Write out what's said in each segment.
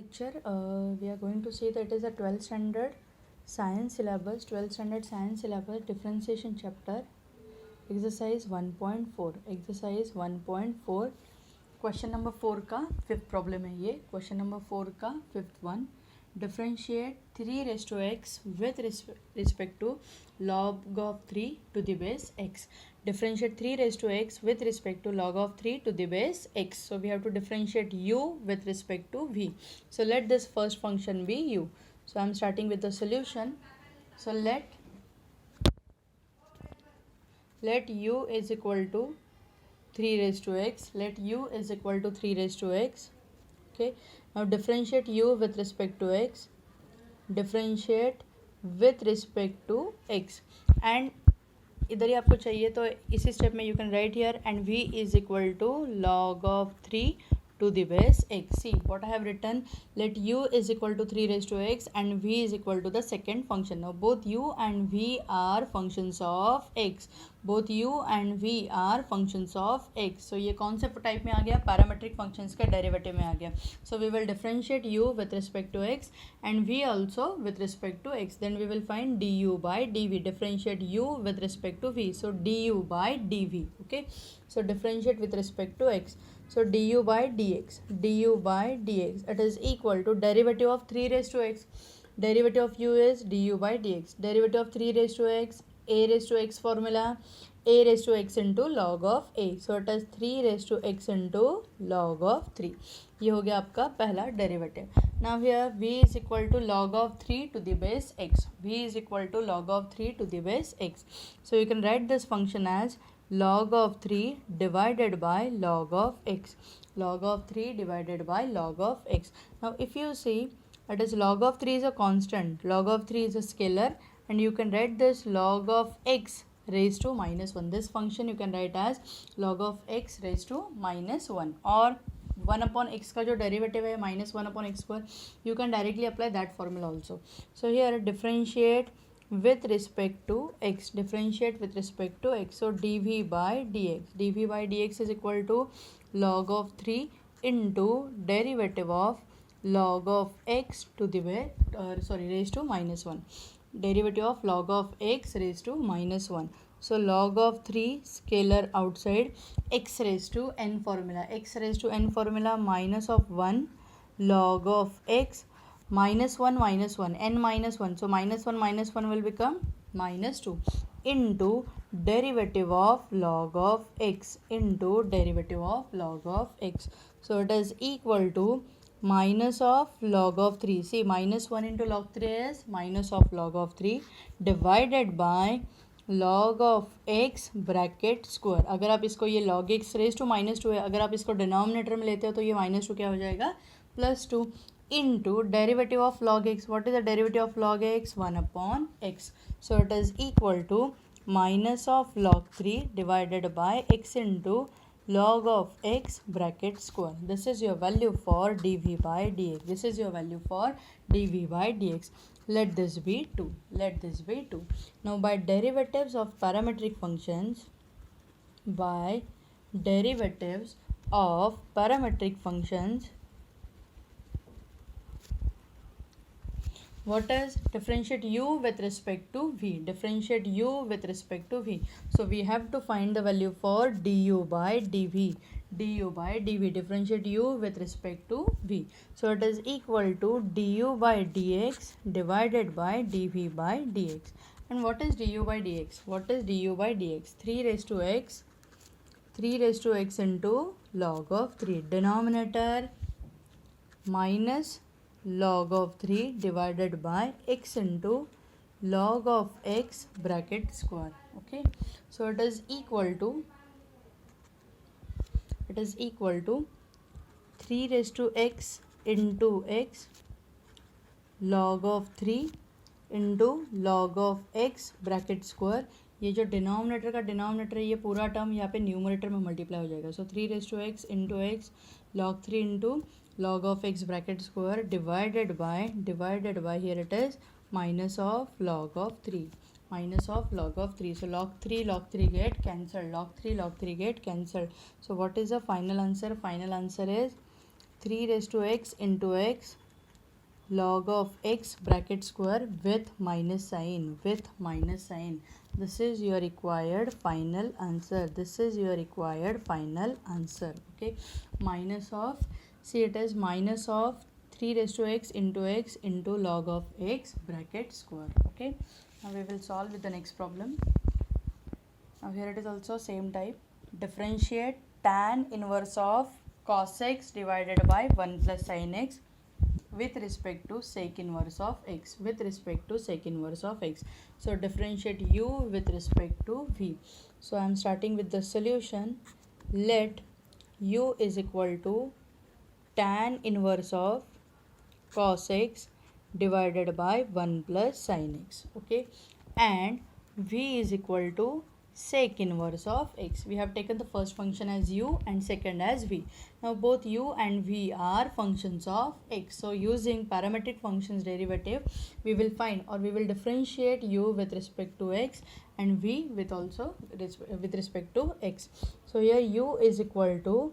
picture, we are going to see that it is a 12th standard science syllabus, differentiation chapter, exercise 1.4. exercise 1.4 question number 4 का fifth problem है ये. Question number 4 का fifth one, differentiate 3 with respect to log of 3 to the base x. Differentiate 3 with respect to log of 3 to the base x. So we have to differentiate u with respect to v. So let this first function be u. So I am starting with the solution. So let u is equal to 3 raised to x. Let u is equal to 3 raised to x. Okay, now differentiate u with respect to x. Differentiate with respect to x. And इधर ही आपको चाहिए तो इसी step में you can write here and v is equal to log of 3 to the base x. See what I have written, let u is equal to 3 raised to x and v is equal to the second function. Now both u and v are functions of x. Both u and v are functions of x. So ये कौन से type में आ गया, parametric functions का derivative में आ गया. So we will differentiate u with respect to x and v also with respect to x. Then we will find du by dv. Differentiate u with respect to v. So du by dv. Okay. So differentiate with respect to x. So du by dx, it is equal to derivative of 3 raised to x. Derivative of u is du by dx. Derivative of 3 raised to x, a raised to x formula, a raised to x into log of a. So it is 3 raised to x into log of 3. ये हो गया आपका पहला derivative. Now here v is equal to log of 3 to the base x. v is equal to log of 3 to the base x. So you can write this function as log of 3 divided by log of x. Log of 3 divided by log of x. Now if you see, it is log of 3 is a constant, log of 3 is a scalar, and you can write this log of x raised to minus 1. This function you can write as log of x raised to minus 1, or 1 upon x का जो derivative है minus 1 upon x square, you can directly apply that formula also. So here differentiate with respect to x. Differentiate with respect to x. So dv by dx. dv by dx is equal to log of 3 into derivative of log of x to the raised to minus 1. Derivative of log of x raised to minus 1. So log of 3 scalar outside, x raised to n formula. X raised to n formula minus of 1 log of x minus 1 n minus 1. So minus 1 will become minus 2 into derivative of log of x into derivative of log of x. So it is equal to minus of log of 3. See, minus 1 into log 3 is minus of log of 3 divided by log of x bracket square. अगर आप इसको, ये log x raise to minus 2 है, अगर आप इसको denominator में लेते हो तो ये माइनस 2 क्या हो जाएगा, +2 into derivative of log x. What is the derivative of log x? 1 upon x. So it is equal to minus of log 3 divided by x into log of x bracket square. This is your value for dv by dx. This is your value for dv by dx. Let this be 2. Let this be 2. Now by derivatives of parametric functions, by derivatives of parametric functions, what is differentiate u with respect to v? Differentiate u with respect to v. So we have to find the value for du by dv. du by dv. Differentiate u with respect to v. So it is equal to du by dx divided by dv by dx. And what is du by dx? What is du by dx? 3 raised to x. 3 raised to x into log of 3. Denominator minus log of 3 divided by x into log of x bracket square. Okay, so it is equal to 3 raised to x into x log of 3 into log of x bracket square. ये जो denominator का denominator है, ये पूरा term यहाँ पे numerator में multiply हो जाएगा. सो 3 raised to x into x log 3 into log of x bracket square divided by here it is minus of log of 3. So log 3 get cancelled. Log 3 get cancelled. So what is the final answer? Final answer is 3 raised to x into x log of x bracket square with minus sign, this is your required final answer, okay. Minus of, see it is minus of 3 raised to x into log of x bracket square, okay. Now we will solve with the next problem. Now here it is also same type. Differentiate tan inverse of cos x divided by 1 plus sin x with respect to sec inverse of x, So differentiate u with respect to v. So I am starting with the solution. Let u is equal to tan inverse of cos x divided by 1 plus sin x, okay, and v is equal to sec inverse of x. We have taken the first function as u and second as v. Now both u and v are functions of x. So using parametric functions derivative, we will find or we will differentiate u with respect to x and v with also with respect to x. So here u is equal to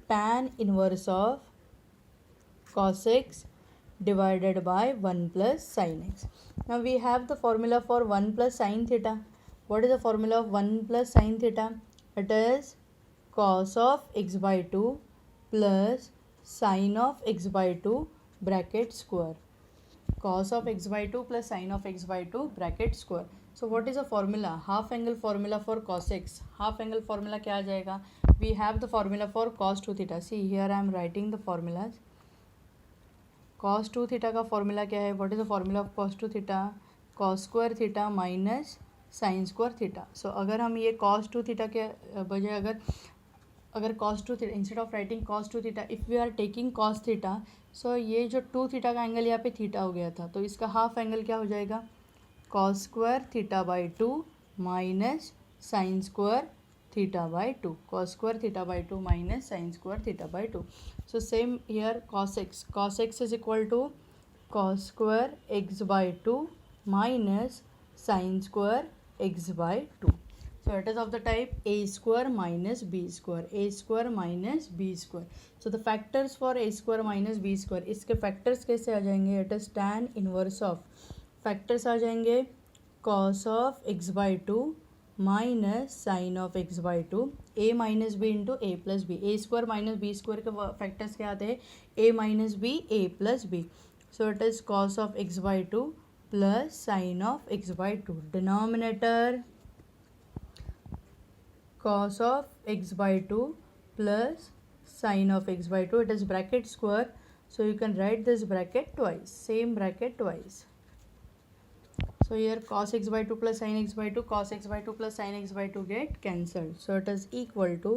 tan inverse of cos x divided by 1 plus sin x. Now we have the formula for 1 plus sin theta. What is the formula of 1 plus sin theta? It is cos of x by 2 plus sin of x by 2 bracket square. Cos of x by 2 plus sin of x by 2 bracket square. So what is the formula? Half angle formula for cos x. Half angle formula क्या आ जाएगा? We have the formula for cos 2 theta. See here I am writing the formulas. cos 2 theta का formula क्या है? What is the formula of cos 2 theta? cos square theta minus sine square theta. So अगर हम ये cos 2 theta के बजाय अगर cos 2 theta instead of writing cos 2 theta if we are taking cos theta, so ये जो 2 theta का angle यहाँ पे थीटा हो गया था, तो इसका हाफ एंगल क्या हो जाएगा? cos square theta by 2 minus sine square theta by 2, cos square theta by 2 minus sin square theta by 2. So same here cos x is equal to cos square x by 2 minus sin square x by 2. So it is of the type a square minus b square, So the factors for a square minus b square, इसके factors कैसे आ जाएंगे? It is tan inverse of, factors आ जाएंगे cos of x by 2 minus sine of x by 2, A minus B into A plus B. A square minus B square के factors क्या आते हैं? A minus B, A plus B. So it is cos of x by 2 plus sine of x by 2. Denominator cos of x by 2 plus sin of x by 2. It is bracket square, so you can write this bracket twice, same bracket twice. So here cos x by 2 plus sin x by 2, cos x by 2 plus sin x by 2 get cancelled. So it is equal to,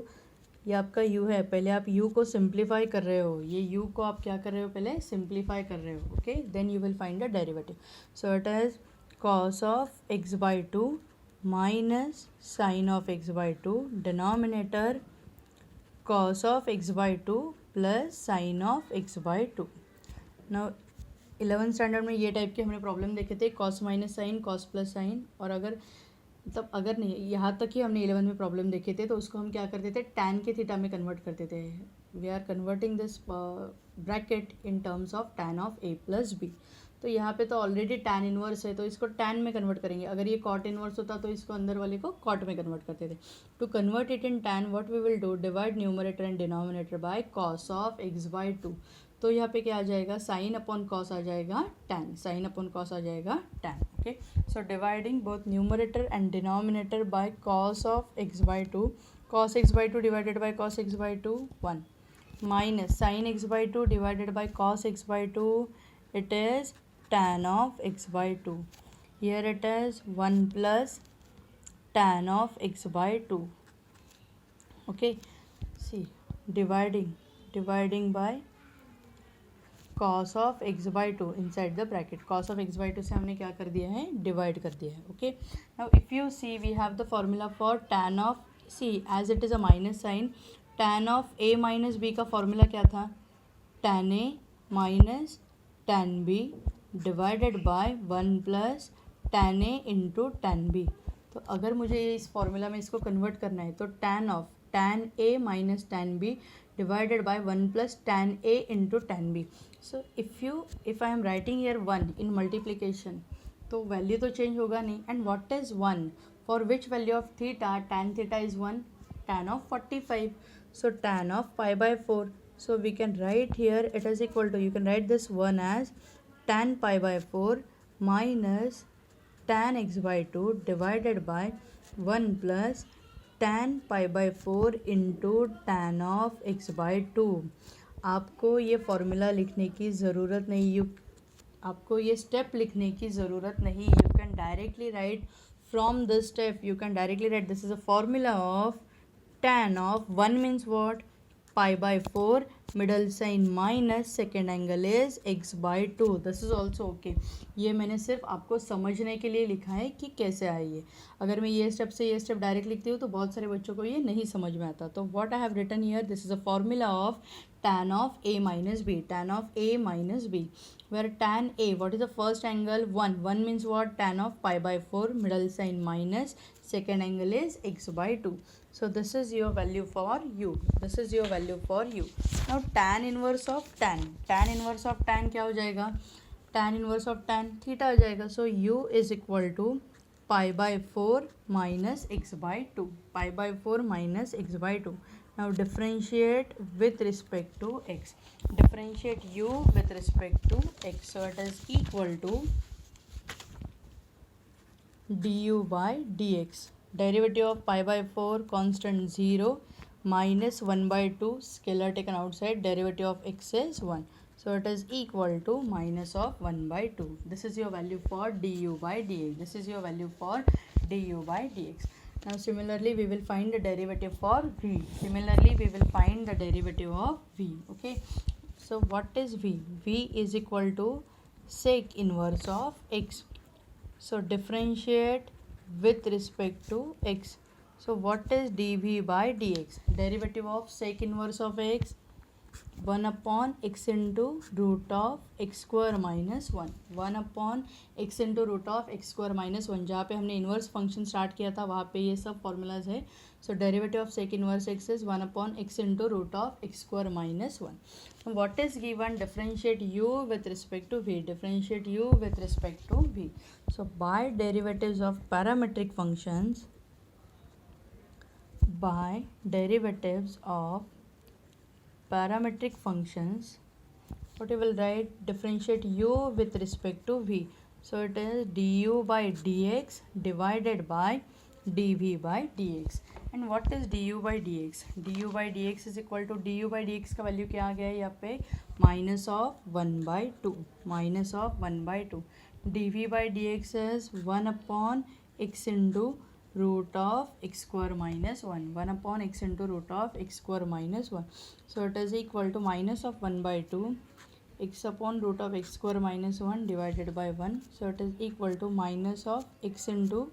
ये आपका u है, पहले आप u को simplify कर रहे हो, ये u को आप क्या कर रहे हो? पहले सिंप्लीफाई कर रहे हो, okay, then you will find the derivative. So it is cos of x by 2 minus sine of x by 2, denominator cos of x by 2 plus sine of x by 2. Now 11th standard में ये type के हमने problem देखे थे, cos minus sine, cos plus sine, और अगर मतलब अगर नहीं, यहाँ तक ही हमने 11th में प्रॉब्लम देखे थे, तो उसको हम क्या करते थे? टैन के थीटा में कन्वर्ट करते थे. We are converting this bracket in terms of tan of A plus B. तो यहाँ पे तो ऑलरेडी टैन इनवर्स है, तो इसको टैन में कन्वर्ट करेंगे. अगर ये कॉट इनवर्स होता तो इसको अंदर वाले को कॉट में कन्वर्ट करते थे. To convert it in tan what we will do? Divide numerator and denominator by cos of x by 2. तो यहाँ पे क्या आ जाएगा? साइन अपॉन कॉस आ जाएगा टैन, साइन अपॉन कॉस आ जाएगा tan, okay. So dividing both numerator and denominator by cos of x by 2, cos x by 2 divided by cos x by 2 1, minus sine x by 2 divided by cos x by 2, it is tan of x by 2. Here it is 1 plus tan of x by 2. Okay, see, dividing by cos of x by 2 inside the bracket. Cos of x by 2 से हमने क्या कर दिया है? Divide कर दिया है, okay. Now if you see, we have the formula for tan of, see as it is a minus sign, tan of a minus b का formula क्या था? tan a minus tan b divided by 1 plus tan a into tan b. तो अगर मुझे इस formula में इसको convert करना है, तो tan of tan a minus tan b divided by 1 plus tan A into tan B. So if I am writing here 1 in multiplication, तो वैल्यू तो चेंज होगा नहीं. And what is 1? For which value of theta? tan theta is 1, tan of 45. So tan of pi by 4. So we can write here it is equal to, you can write this 1 as tan pi by 4 minus tan x by 2 divided by 1 plus tan pi by 4 into tan of x by 2. आपको ये formula लिखने की ज़रूरत नहीं, आपको ये step लिखने की ज़रूरत नहीं. You can directly right from this step, you can directly right this is a formula of tan of 1 means what? Pi by 4, middle sign minus, second angle is x by 2. This is also okay. ये मैंने सिर्फ आपको समझने के लिए लिखा है कि कैसे आए ये. अगर मैं ये स्टेप से ये स्टेप डायरेक्ट लिखती हूँ तो बहुत सारे बच्चों को ये नहीं समझ में आता. तो what I have written here, this is a formula of tan of a minus b, tan of a minus b, where tan a, what is the first angle? 1 means what? Tan of pi by 4, middle sign minus, second angle is x by 2. So this is your value for u. This is your value for u. Now tan inverse of tan. Tan inverse of tan क्या हो जाएगा? Tan inverse of tan theta हो जाएगा. So u is equal to pi by 4 minus x by 2. Pi by 4 minus x by 2. Now differentiate with respect to x. Differentiate u with respect to x. So it is equal to du by dx. Derivative of pi by 4 constant 0 minus 1 by 2 scalar taken outside, derivative of x is 1. So it is equal to minus of 1 by 2. This is your value for du by dx. This is your value for du by dx. Now similarly we will find the derivative for v. Similarly we will find the derivative of v. Okay. So what is v? v is equal to sec inverse of x. So differentiate with respect to x. So what is dv by dx? Derivative of sec inverse of x, 1 upon x into root of x square minus 1. 1 upon x into root of x square minus 1. जहाँ पे हमने inverse function start किया था वहाँ पे ये सब formulas है. So derivative of sec inverse X is 1 upon x into root of x square minus 1. What is given? Differentiate u with respect to v. Differentiate u with respect to v. So by derivatives of parametric functions, by derivatives of parametric functions, what you will write? Differentiate u with respect to v. So it is du by dx divided by dv by dx. And what is du by dx? Du by dx is equal to, du by dx का value क्या आ गया है यहाँ पे? Minus of 1 by 2. Minus of 1 by 2. dv by dx is 1 upon x into root of x square minus 1. 1 upon x into root of x square minus 1. So it is equal to minus of 1 by 2 x upon root of x square minus 1 divided by 1. So it is equal to minus of x into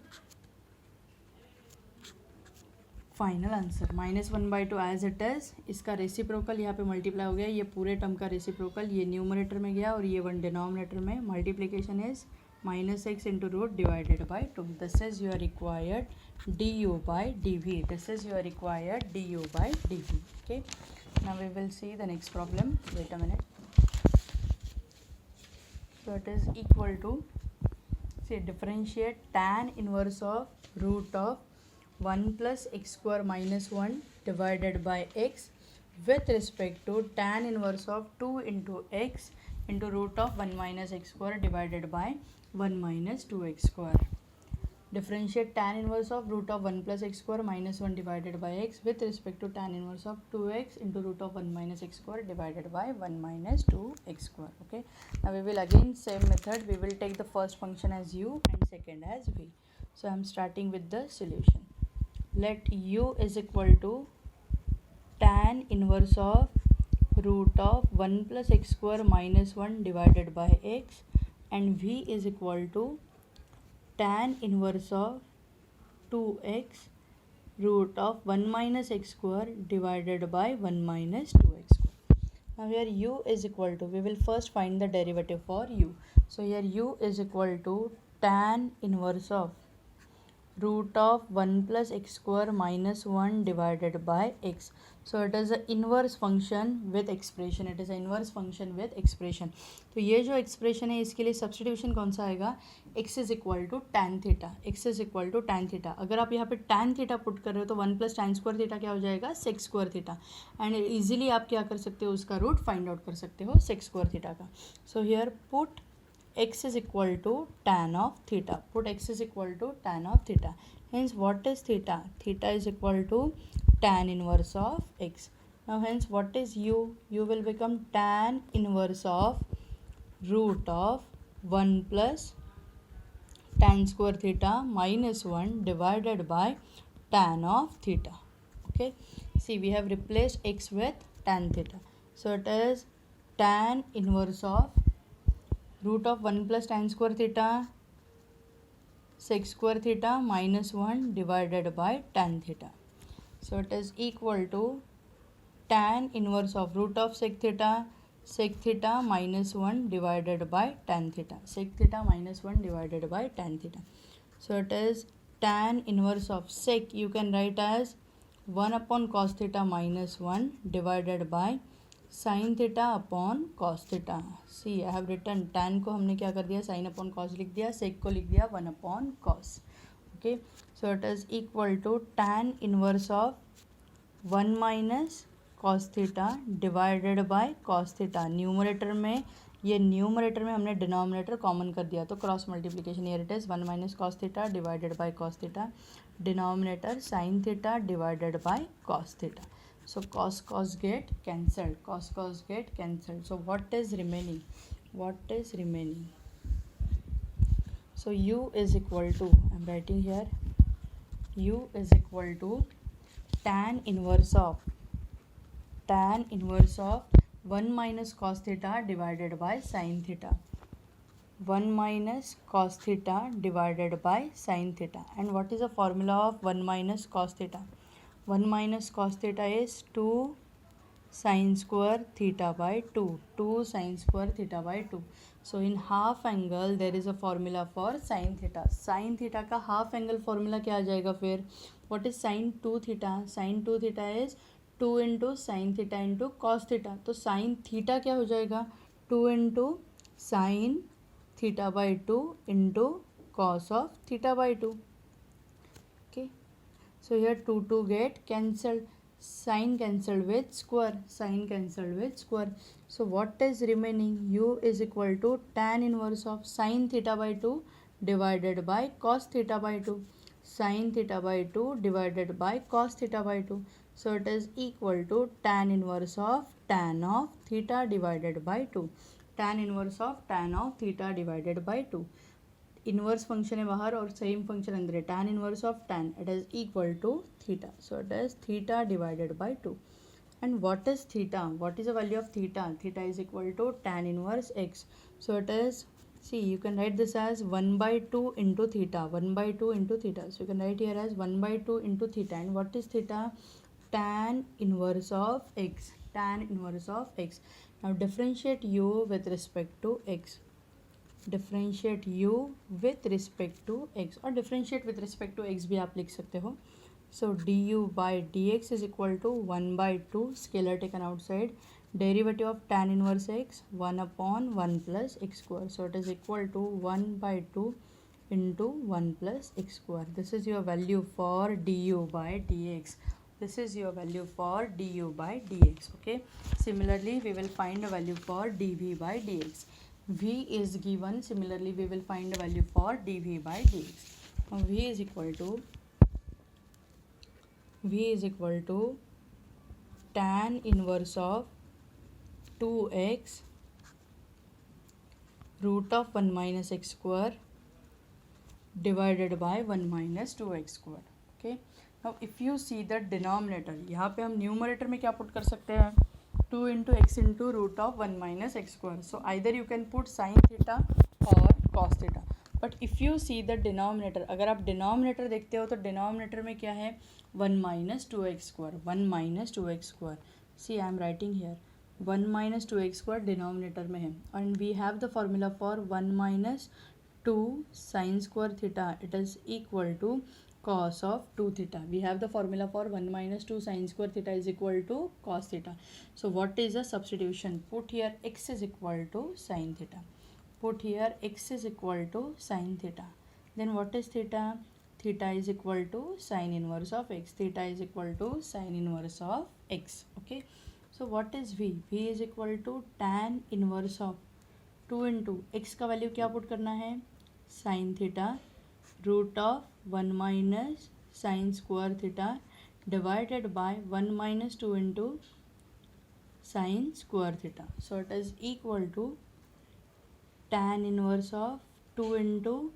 final answer minus 1 by 2 as it is. इसका reciprocal यहाँ पे multiply हो गया. ये पूरे term का reciprocal ये numerator में गया और ये 1 डिनोमिनेटर में. Multiplication is minus x into root divided by 2. This is your required du by dv. This is your required du by dv. Okay. Now we will see the next problem. Wait a minute. So it is equal to, say, differentiate tan inverse of root of 1 plus x square minus 1 divided by x with respect to tan inverse of 2 into x into root of 1 minus x square divided by 1 minus 2x square. Differentiate tan inverse of root of 1 plus x square minus 1 divided by x with respect to tan inverse of 2x into root of 1 minus x square divided by 1 minus 2x square. Okay. Now we will again same method. We will take the first function as u and second as v. So I am starting with the solution. Let u is equal to tan inverse of root of 1 plus x square minus 1 divided by x, and v is equal to tan inverse of 2x root of 1 minus x square divided by 1 minus 2x square. Now here u is equal to, we will first find the derivative for u. So here u is equal to tan inverse of root of 1 plus x square minus 1 divided by x. सो it is a inverse function with expression, it is a inverse function with expression. तो ये जो expression है इसके लिए substitution कौन सा आएगा, x is equal to tan theta, x is equal to tan theta. अगर आप यहाँ पे टैन थीटा पुट कर रहे हो तो 1 प्लस टैन स्क्वायर थीटा क्या हो जाएगा, sec square theta. And easily आप क्या कर सकते हो, उसका रूट फाइंड आउट कर सकते हो सेक स्क्वायर थीटा का. So here put x is equal to tan of theta. Put x is equal to tan of theta. Hence what is theta? Theta is equal to tan inverse of x. Now hence what is u? U will become tan inverse of root of 1 plus tan square theta minus 1 divided by tan of theta. Okay. See, we have replaced x with tan theta. So it is tan inverse of root of 1 plus tan square theta sec square theta minus 1 divided by tan theta. So it is equal to tan inverse of root of sec theta minus 1 divided by tan theta, sec theta minus 1 divided by tan theta. So it is tan inverse of sec, you can write as 1 upon cos theta minus 1 divided by sine theta upon cos theta. See I have written tan को हमने क्या कर दिया, sine upon cos लिख दिया, सेक को लिख दिया 1 upon cos. Okay. So it is equal to tan inverse of 1 minus cos theta divided by cos theta. Numerator में हमने डिनोमिनेटर कॉमन कर दिया तो cross multiplication, here it is 1 minus cos theta divided by cos theta, denominator sine theta divided by cos theta. So cos get cancelled. So what is remaining? So u is equal to, I'm writing here, u is equal to tan inverse of 1 minus cos theta divided by sin theta. 1 minus cos theta divided by sin theta. And what is the formula of 1 minus cos theta? 1 minus cos theta is 2 sin square theta by 2. 2 sin square theta by 2. So in half angle there is a formula for sin theta. Sin theta का half angle formula क्या आ जाएगा फिर? What is sin 2 theta? Sin 2 theta is 2 into sin theta into cos theta. तो sin theta क्या हो जाएगा? 2 into sin theta by 2 into cos of theta by 2. Okay. So here 2 get cancelled, sine cancelled with square. So what is remaining? U is equal to tan inverse of sin theta by 2 divided by cos theta by 2. Sin theta by 2 divided by cos theta by 2. So it is equal to tan inverse of tan of theta divided by 2. Tan inverse of tan of theta divided by 2. Inverse function है बाहर और same function अंदर है, tan inverse of tan, it is equal to theta. So it is theta divided by 2. And what is theta? What is the value of theta? Theta is equal to tan inverse x. सो it इज, see, you can write this as 1 by 2 into theta, 1 by 2 into theta. So you can write here as 1 by 2 into theta. And what is theta? Tan inverse of x, tan inverse of x. Now differentiate u with respect to x. Differentiate u with respect to x, और differentiate with respect to x भी आप लिख सकते हो. सो du by dx is equal to 1 by 2 scalar taken outside, derivative of tan inverse x 1 upon 1 plus x square. So it is equal to 1 by 2 into 1 plus x square. This is your value for du by dx. This is your value for du by dx. Okay. Similarly, we will find a value for dv by dx. V is given. Similarly, we will find a value for dv by dx. Now V is equal to tan inverse of 2x root of 1 minus x square divided by 1 minus 2x square. Okay. Now if you see the denominator, यहाँ पे हम numerator में क्या put कर सकते हैं? 2 into x into root of 1 minus x square. So either you can put sin theta or cos theta. But if you see the denominator, अगर आप denominator देखते हो तो denominator में क्या है? 1 minus 2x square. 1 minus 2x square. See, I am writing here 1 minus 2x square denominator में है. And we have the formula for 1 minus 2 sin square theta. It is equal to cos of 2 theta. We have the formula for 1 minus 2 sin square theta is equal to cos theta. So what is the substitution? Put here x is equal to sin theta. Put here x is equal to sin theta. Then what is theta? Theta is equal to sin inverse of x. Theta is equal to sin inverse of x. Okay. So what is v? V is equal to tan inverse of 2 into x का value क्या put करना है? sin theta root of 1 minus sin square theta divided by 1 minus 2 into sin square theta. So it is equal to tan inverse of 2 into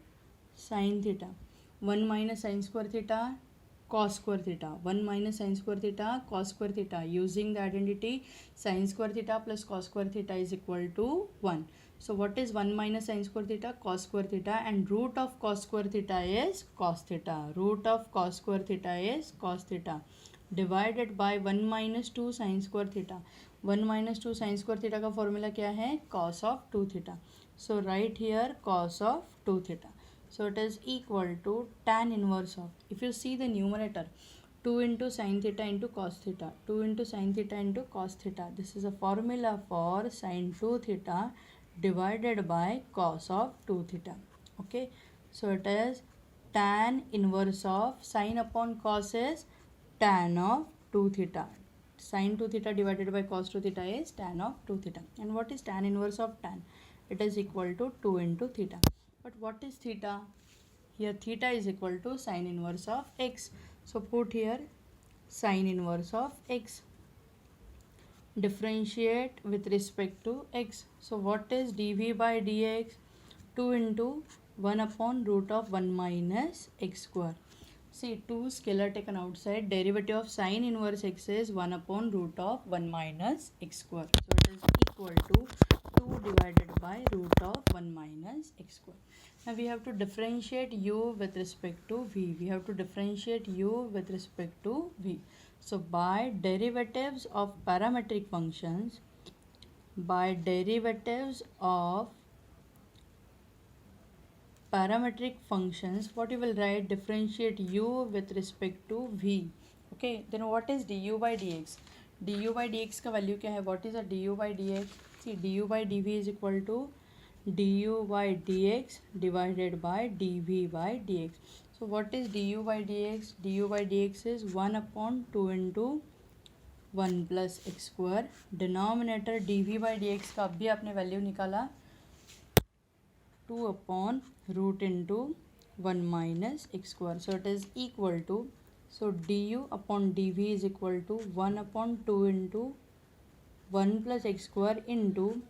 sin theta. 1 minus sin square theta cos square theta. 1 minus sin square theta cos square theta. Using the identity sin square theta plus cos square theta is equal to 1. So what is 1 minus sin square theta? Cos square theta, and root of cos square theta is cos theta. Root of cos square theta is cos theta divided by 1 minus 2 sin square theta. 1 minus 2 sin square theta का formula क्या है? Cos of 2 theta. So write here cos of 2 theta. So it is equal to tan inverse of, if you see the numerator, 2 into sin theta into cos theta, 2 into sin theta into cos theta. This is a formula for sin 2 theta divided by cos of 2 theta. Okay. So it is tan inverse of sin upon cos is tan of 2 theta. Sin 2 theta divided by cos 2 theta is tan of 2 theta. And what is tan inverse of tan? It is equal to 2 into theta. But what is theta? Here theta is equal to sin inverse of x. So put here sin inverse of x. Differentiate with respect to x. So what is dv by dx? 2 into 1 upon root of 1 minus x square. See, 2 scalar taken outside. Derivative of sin inverse x is 1 upon root of 1 minus x square. So it is equal to 2 divided by root of 1 minus x square. Now we have to differentiate u with respect to v. We have to differentiate u with respect to v. So by derivatives of parametric functions, by derivatives of parametric functions, what you will write? Differentiate u with respect to v. Okay, then what is du by dx? Du by dx का value क्या है? What is a du by dx? See, du by dv is equal to du by dx divided by dv by dx. So what is du by dx? Du by dx is 1 upon 2 into 1 plus x square. Denominator dv by dx का अभी आपने value निकाला 2 upon root into 1 minus x square. So it is equal to, so du upon dv is equal to 1 upon 2 into 1 plus x square into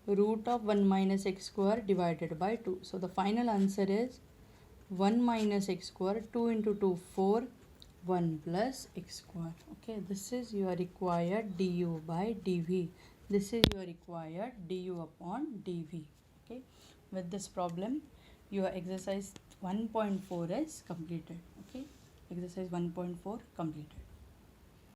root of 1 minus x square divided by 2. So the final answer is 1 minus x square, 2 into 2, 4, 1 plus x square. Okay, this is your required du by dv. This is your required du upon dv. Okay, with this problem, your exercise 1.4 is completed. Okay, exercise 1.4 completed.